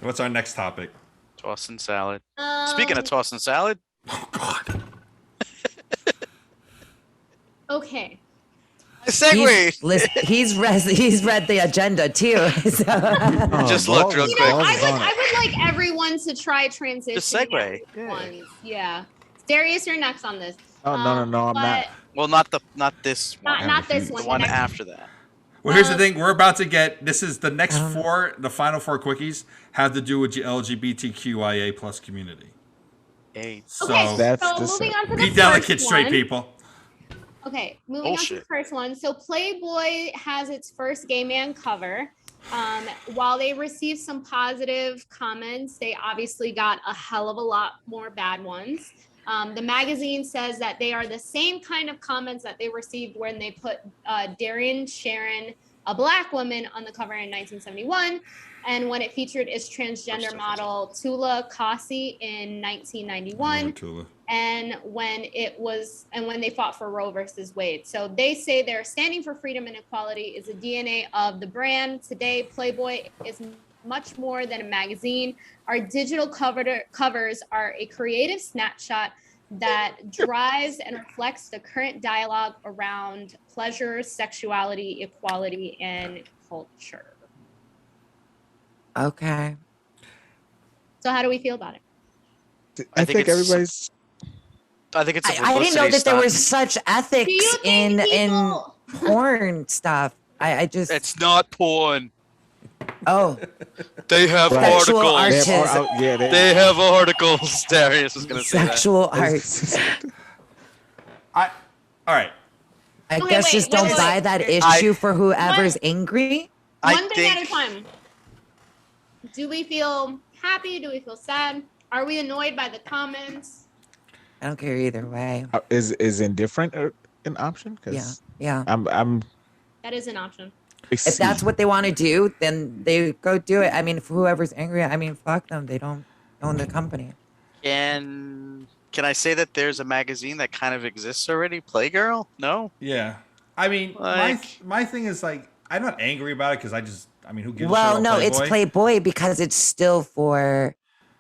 What's our next topic? Tossing salad. Speaking of tossing salad. Oh God. Okay. Segue. He's read the agenda too. So. Just looked real quick. I would like everyone to try transition. Just segue. Ones. Yeah. Darius, you're next on this. Oh no, I'm not. Well, not this one. Not this one. The one next after that. Well, here's the thing. We're about to get. This is the next four. The final four quickies have to do with the LGBTQIA plus community. Hey. So moving on to the be first delicate, straight one. people. Okay, moving on to the first one. So Playboy has its first gay man cover. While they received some positive comments, they obviously got a hell of a lot more bad ones. The magazine says that they are the same kind of comments that they received when they put Darian Sharon, a black woman, on the cover in 1971, and when it featured its transgender model Tula Kasi in 1991. And when they fought for Roe versus Wade. So they say they're standing for freedom and equality is the DNA of the brand. Today, Playboy is much more than a magazine. Our digital covers are a creative snapshot that drives and reflects the current dialogue around pleasure, sexuality, equality, and culture. Okay. So how do we feel about it? I think everybody's. I think it's. I didn't know that there was such ethics in porn stuff. I just. It's not porn. Oh. They have sexual articles. They have articles. Darius was going to say sexual that. art. All right. I guess just don't buy that issue for whoever's angry. One thing at a time. Do we feel happy? Do we feel sad? Are we annoyed by the comments? I don't care either way. Is indifferent an option? Yeah. I'm. That is an option. If that's what they want to do, then they go do it. I mean, if whoever's angry, I mean, fuck them. They don't own the company. And can I say that there's a magazine that kind of exists already? Playgirl? No? Yeah. I mean, my thing is like, I'm not angry about it because who gives a shit Well, about no, Playboy? it's Playboy because it's still for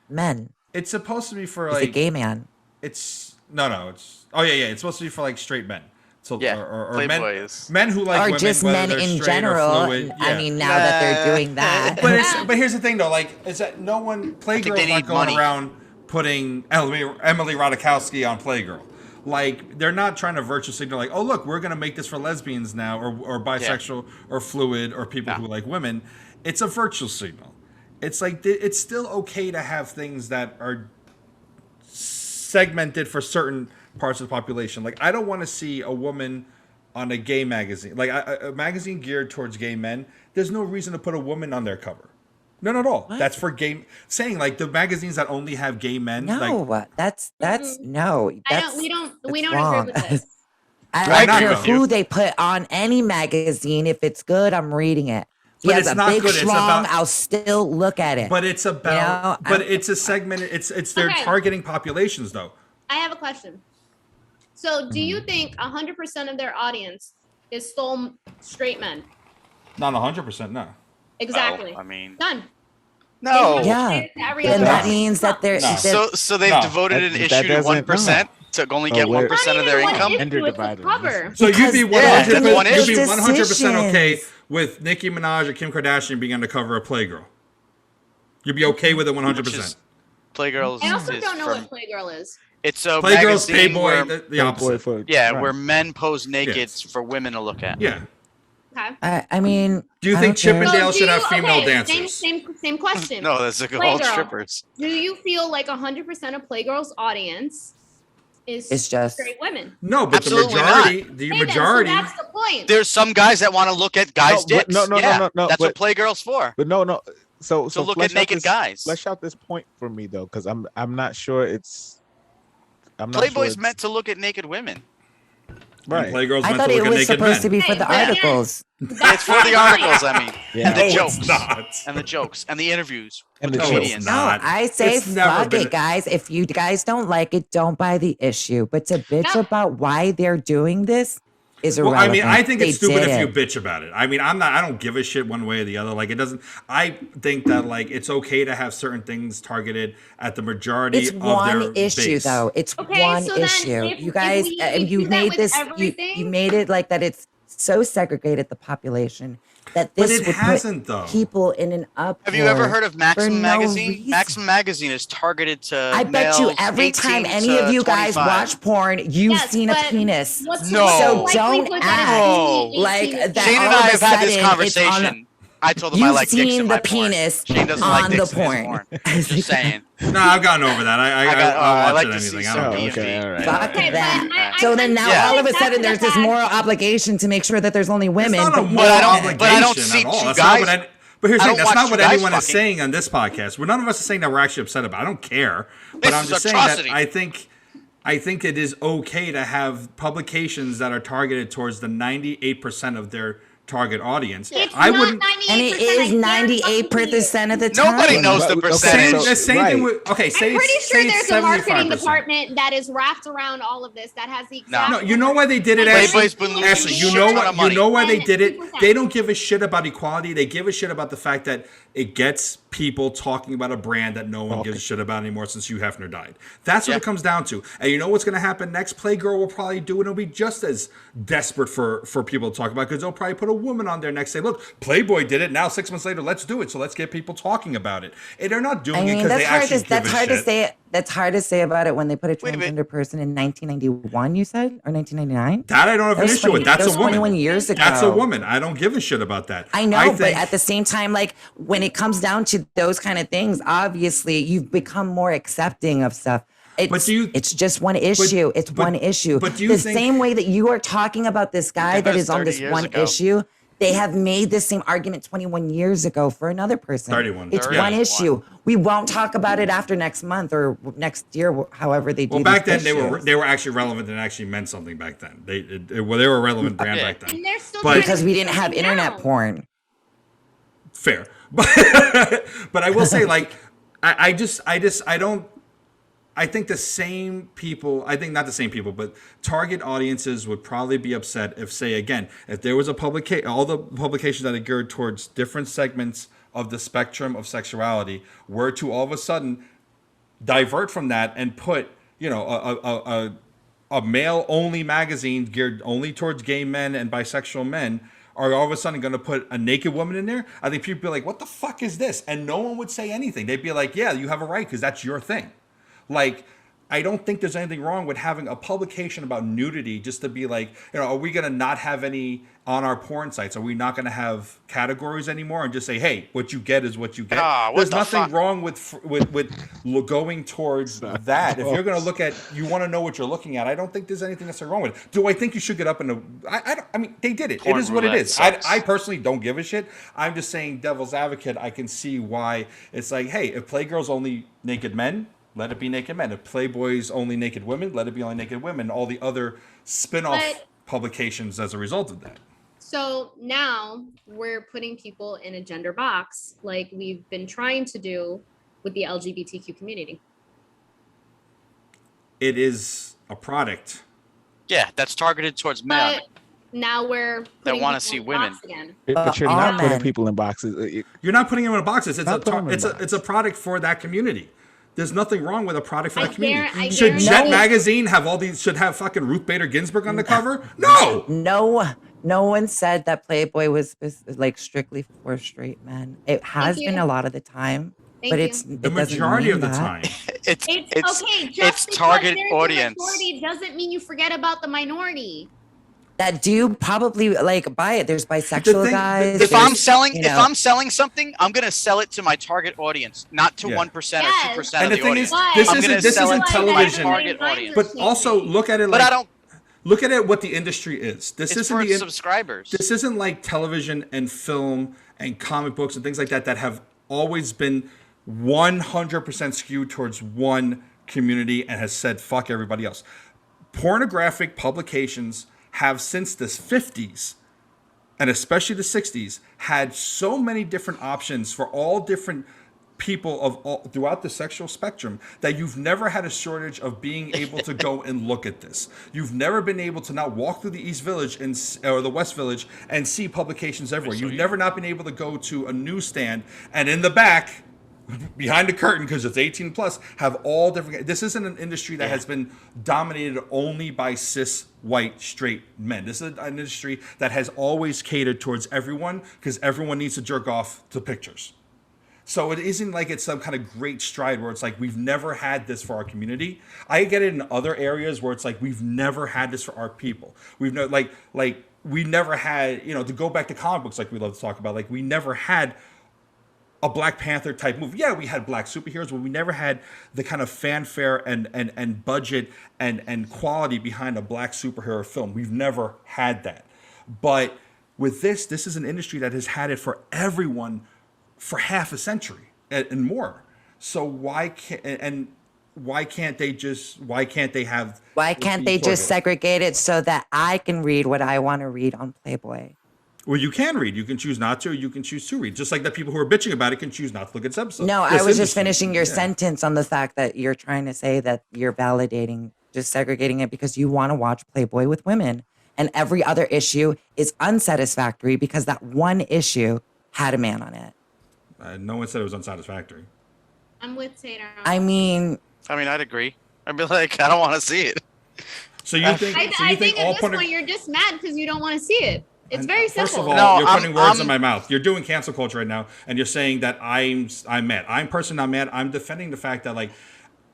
men. It's supposed to be for He's like a gay man. It's it's supposed to be for like straight men. So or Playboys. men who like or women, just men in general. I mean, now that they're doing that. But here's the thing though, like, is that no one Playgirl's not going around putting Emily Ratajkowski on Playgirl. Like, they're not trying to virtue signal like, oh look, we're gonna make this for lesbians now, or bisexual, or fluid, or people who like women. It's a virtue signal. It's like it's still okay to have things that are segmented for certain parts of the population. Like, I don't want to see a woman on a gay magazine, like a magazine geared towards gay men. There's no reason to put a woman on their cover. None at all. What? That's for gay. Saying like the magazines that only have gay men. No, like, that's no. That's, we don't agree with this. I don't care who they put on any magazine. If it's good, I'm reading it. He has a big schlong, I'll still look at it. But it's about. But it's a segment. It's their targeting populations though. I have a question. So, do you think 100% of their audience is still straight men? Not 100%, no. Exactly. I mean, done. No. Yeah. And that means that they're so they've devoted an issue to 1% to only get 1% of their income. So you'd be 100% okay with Nicki Minaj or Kim Kardashian being on the cover of Playgirl. You'd be okay with it 100%. Playgirl. I also don't know what Playgirl is. It's a Playgirl's magazine Playboy, where, the opposite. where men pose naked for women to look at. Yeah. Okay. I mean, do you think Chippendale should have female dancers? Same question. No, that's all strippers. Do you feel like 100% of Playgirl's audience is just straight women? No, but absolutely the majority. So that's the point. There's some guys that want to look at guys' dicks. No. That's what Playgirl's for. But no. So look at naked guys. Flesh out this point for me though, because I'm not sure it's. Playboy's meant to look at naked women. Right. Playgirl's I meant thought to look it at was naked supposed to men. be for the articles. It's for the articles, I mean. Yeah. And the No, jokes. it's not. And the jokes. And the interviews. And with the comedians. jokes. Not. No, I say It's never fuck been- it, guys. If you guys don't like it, don't buy the issue. But to bitch about why they're doing this, is irrelevant. Well, I mean, I think it's stupid if you bitch about it. I mean, I don't give a shit one way or the other. Like, it doesn't. I think that like it's okay to have certain things targeted at the majority of their issue, base. Though. It's one issue. You guys, you made this. You made it like that. It's so segregated the population that this would put people in an uproar. Have you ever heard of Maxim magazine? Maxim magazine is targeted to. I bet you every time any of you guys watch porn, you've seen a penis. No, so don't act like that. Shane and I have had this conversation. I told him I like dicks in my porn. Shane doesn't like dicks in his porn. Just saying. No, I've gotten over that. I like watch to see anything. some okay, all right. Fuck that. So then now all of a sudden there's this moral obligation to make sure that there's only women. It's not a moral obligation I don't see two guys. But here's the thing, that's not what anyone is saying on this podcast. None of us are saying that we're actually upset about it. I don't care. But I'm just saying that I think it is okay to have publications that are targeted towards the 98% of their target audience. I wouldn't, and it is 98% of the time. Nobody knows the percentage. I'm pretty sure there's a marketing department that is wrapped around all of this that has the exact. No, you know why they did it, Ashley? You know why they did it? They don't give a shit about equality. They give a shit about the fact that it gets people talking about a brand that no one gives a shit about anymore since Hugh Hefner died. That's what it comes down to. And you know what's going to happen next? Playgirl will probably do it. It'll be just as desperate for people to talk about because they'll probably put a woman on there next. Say, look, Playboy did it. Now 6 months later, let's do it. So let's get people talking about it. And they're not doing it because they actually give a shit. That's hard to say about it when they put a transgender person in 1991, you said? Or 1999? That I don't have an issue with. That's a woman. 21 years ago. That's a woman. I don't give a shit about that. I know, but at the same time, like, when it comes down to those kind of things, obviously, you've become more accepting of stuff. It's just one issue. It's one issue. But do you think, same way that you are talking about this guy that is on this one issue, they have made the same argument 21 years ago for another person. 31. It's one issue. We won't talk about it after next month or next year, however they do. Well, back then they were actually relevant and actually meant something back then. They were a relevant brand back then. Because we didn't have internet porn. Fair, but I will say, like, I think the same people, not the same people, but target audiences would probably be upset if, say, again, if there was a all the publications that are geared towards different segments of the spectrum of sexuality were to all of a sudden divert from that and put, a male-only magazine geared only towards gay men and bisexual men are all of a sudden going to put a naked woman in there. I think people would be like, what the fuck is this? And no one would say anything. They'd be like, yeah, you have a right because that's your thing. Like, I don't think there's anything wrong with having a publication about nudity just to be like, are we going to not have any on our porn sites? Are we not going to have categories anymore and just say, hey, what you get is what you get? There's nothing wrong with going towards that. If you're going to look at, you want to know what you're looking at, I don't think there's anything that's wrong with it. Do I think you should get up in I mean, they did it. It is what it is. I personally don't give a shit. I'm just saying devil's advocate. I can see why it's like, hey, if Playgirl's only naked men, let it be naked men. If Playboy's only naked women, let it be only naked women. All the other spin-off publications as a result of that. So now we're putting people in a gender box like we've been trying to do with the LGBTQ community. It is a product. Yeah, that's targeted towards men. Now we're that want to see women. But you're not putting people in boxes. You're not putting them in boxes. It's a product for that community. There's nothing wrong with a product for that community. Should Jet Magazine have should have fucking Ruth Bader Ginsburg on the cover? No. No one said that Playboy was like strictly for straight men. It has been a lot of the time, but it's the majority of the time. It's okay. Just target audience. Majority doesn't mean you forget about the minority. That do probably like buy it. There's bisexual guys. If I'm selling something, I'm gonna sell it to my target audience, not to 1% or 2% of the audience. This isn't television. But also look at it like. Look at it what the industry is. This isn't the subscribers. This isn't like television and film and comic books and things like that have always been 100% skewed towards one community and has said fuck everybody else. Pornographic publications have since the 50s and especially the 60s had so many different options for all different people of all throughout the sexual spectrum that you've never had a shortage of being able to go and look at this. You've never been able to not walk through the East Village or the West Village and see publications everywhere. You've never not been able to go to a newsstand and in the back, behind the curtain, because it's 18 plus, have all different. This isn't an industry that has been dominated only by cis white straight men. This is an industry that has always catered towards everyone because everyone needs to jerk off to pictures. So it isn't like it's some kind of great stride where it's like we've never had this for our community. I get it in other areas where it's like we've never had this for our people. We've no like we never had, you know, to go back to comic books like we love to talk about, like we never had a Black Panther type movie. Yeah, we had black superheroes, but we never had the kind of fanfare and budget and quality behind a black superhero film. We've never had that. But with this is an industry that has had it for everyone for half a century and more. So why can't they just segregate it so that I can read what I want to read on Playboy? Well, you can read. You can choose not to. You can choose to read. Just like the people who are bitching about it can choose not to look at this episode. No, I was just finishing your sentence on the fact that you're trying to say that you're validating just segregating it because you want to watch Playboy with women. And every other issue is unsatisfactory because that one issue had a man on it. No one said it was unsatisfactory. I'm with Tater. I mean, I'd agree. I'd be like, I don't want to see it. So you think? I think at this point you're just mad because you don't want to see it. It's very simple. First of all, you're putting words in my mouth. You're doing cancel culture right now, and you're saying that I'm mad. I'm personally not mad. I'm defending the fact that like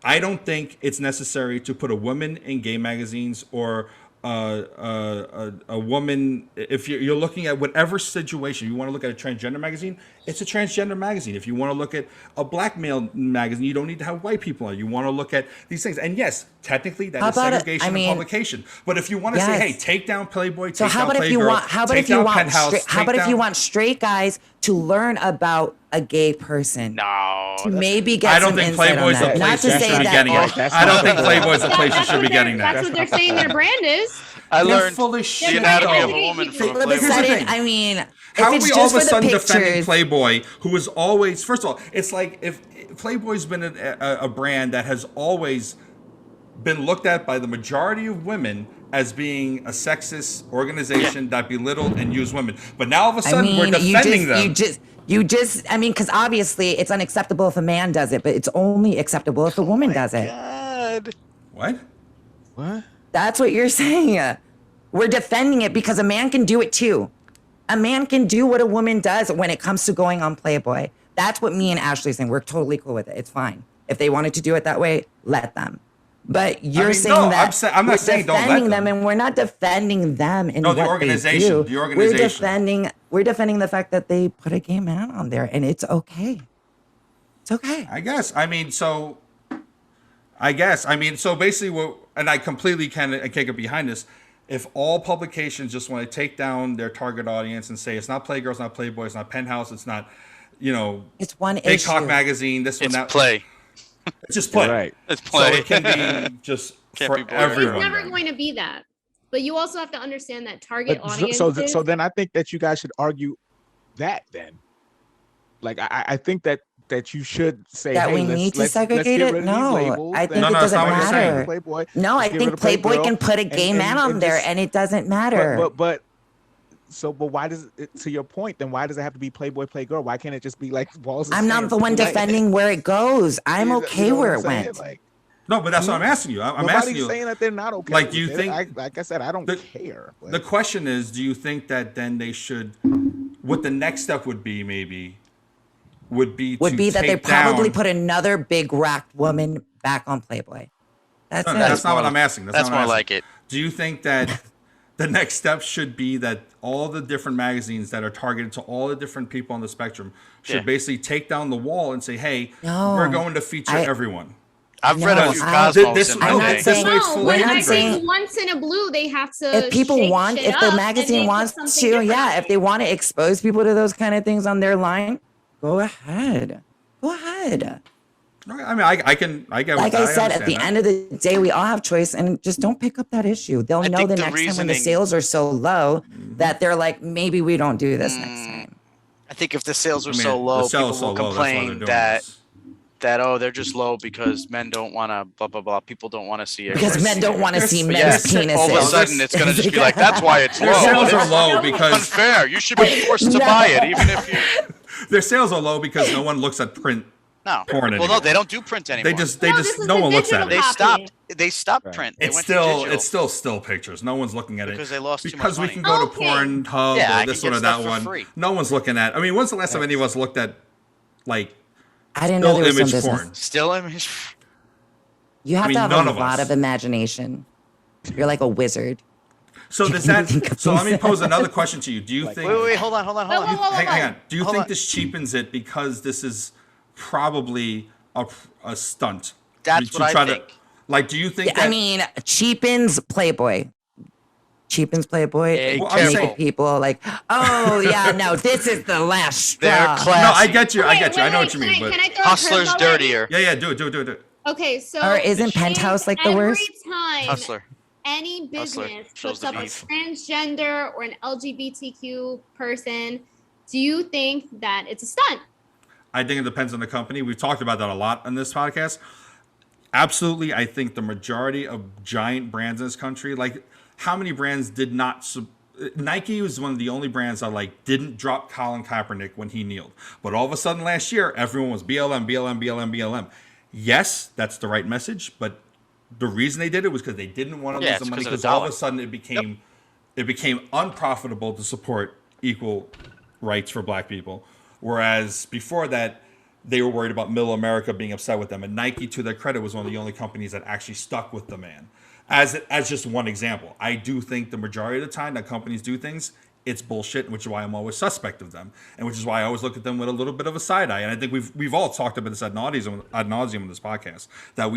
I don't think it's necessary to put a woman in gay magazines or a woman. If you're looking at whatever situation, you want to look at a transgender magazine, it's a transgender magazine. If you want to look at a black male magazine, you don't need to have white people on it. You want to look at these things. And yes, technically that is segregation of publication. But if you want to say, hey, take down Playboy, take down Playgirl, take down Penthouse. How about if you want straight guys to learn about a gay person? No. To maybe get some insight on that. I don't think Playboy's a place you should be getting it. I don't think Playboy's a place you should be getting that. That's what they're saying their brand is. I learned full of shit. The anatomy of a woman from Playboy. I mean, how are we all of a sudden defending Playboy, who is always, first of all, it's like if Playboy's been a brand that has always been looked at by the majority of women as being a sexist organization that belittled and used women. But now all of a sudden we're defending them. Because obviously it's unacceptable if a man does it, but it's only acceptable if a woman does it. God. What? That's what you're saying. We're defending it because a man can do it too. A man can do what a woman does when it comes to going on Playboy. That's what me and Ashley are saying. We're totally cool with it. It's fine. If they wanted to do it that way, let them. But you're saying that I'm not saying don't let them. And we're not defending them in the organization. The organization. We're defending the fact that they put a gay man on there, and it's okay. It's okay. I guess. So basically, and I completely can't get behind this. If all publications just want to take down their target audience and say it's not Playgirl, it's not Playboy, it's not Penthouse, it's not, it's one Big issue. Talk magazine, this one, that. Play. It's just Play. Right. It's Play. So it can be just for everyone. It's never going to be that. But you also have to understand that target audience. So then I think that you guys should argue that then. Like I think that you should say that hey, we need to segregate it. No, I think it doesn't matter. Playboy, no, I think Playboy can put a gay man on there, and it doesn't matter. But why does it? To your point, then why does it have to be Playboy, Playgirl? Why can't it just be like Walls? I'm not the one defending where it goes. I'm okay where it went. No, but that's what I'm asking you. I'm asking you. Saying that they're not okay. Like, do you think? Like I said, I don't care. The question is, do you think that then they should? What the next step would be, maybe. Would be that they probably put another big racked woman back on Playboy. That's not what I'm asking. That's more like it. Do you think that the next step should be that all the different magazines that are targeted to all the different people on the spectrum should basically take down the wall and say, hey, we're going to feature everyone? I've read a few Cosmos. I'm not saying once in a blue, they have to. If people want, if the magazine wants to, if they want to expose people to those kind of things on their line, go ahead. I mean, I get. Like I said, at the end of the day, we all have choice, and just don't pick up that issue. They'll know the next time when the sales are so low that they're like, maybe we don't do this next time. I think if the sales are so low, people will complain that they're just low because men don't want to blah blah blah. People don't want to see it. Because men don't want to see men's penises. All of a sudden, it's going to just be like, that's why it's low. Their sales are low because unfair. You should be forced to buy it, even if you. Their sales are low because no one looks at print. Porn anymore. Well, no, they don't do print anymore. No one looks at it. They stopped print. It's still still pictures. No one's looking at it because they lost too much money. Because we can go to Pornhub or this one or that one. Free. No one's looking at. I mean, when's the last time any of us looked at like I didn't know there was image porn? Still image. You have to have a lot of imagination. You're like a wizard. So does that? So let me pose another question to you. Do you think? Wait, hold on. Hang on. Do you think this cheapens it because this is probably a stunt? That's what I think. Like, do you think that? I mean, cheapens Playboy. Hey, naked people like, oh yeah, no, this is the last straw. They're classy. No, I get you. I know what you mean. But Hustler's dirtier. Yeah, do it. Okay, so or isn't Penthouse like the worst? Every time Hustler. Any business puts up a transgender or an LGBTQ person, do you think that it's a stunt? I think it depends on the company. We've talked about that a lot on this podcast. Absolutely, I think the majority of giant brands in this country, like how many brands did not Nike was one of the only brands that didn't drop Colin Kaepernick when he kneeled. But all of a sudden last year, everyone was BLM. Yes, that's the right message, but the reason they did it was because they didn't want to lose the money, because all of a sudden it became unprofitable to support equal rights for black people. Whereas before that, they were worried about middle America being upset with them. And Nike, to their credit, was one of the only companies that actually stuck with the man. As just one example, I do think the majority of the time that companies do things, it's bullshit, which is why I'm always suspect of them, and which is why I always look at them with a little bit of a side eye. And I think we've all talked about this ad nauseum on this podcast, that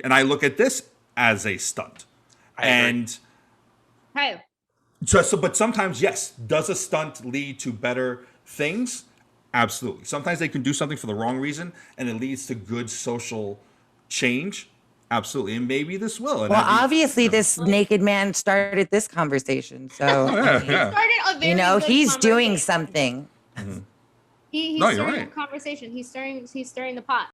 and I look at this as a stunt. And but sometimes, yes, does a stunt lead to better things? Absolutely. Sometimes they can do something for the wrong reason and it leads to good social change. Absolutely. And maybe this will. And obviously this naked man started this conversation. So, he's doing something. He's stirring the conversation. He's stirring the pot.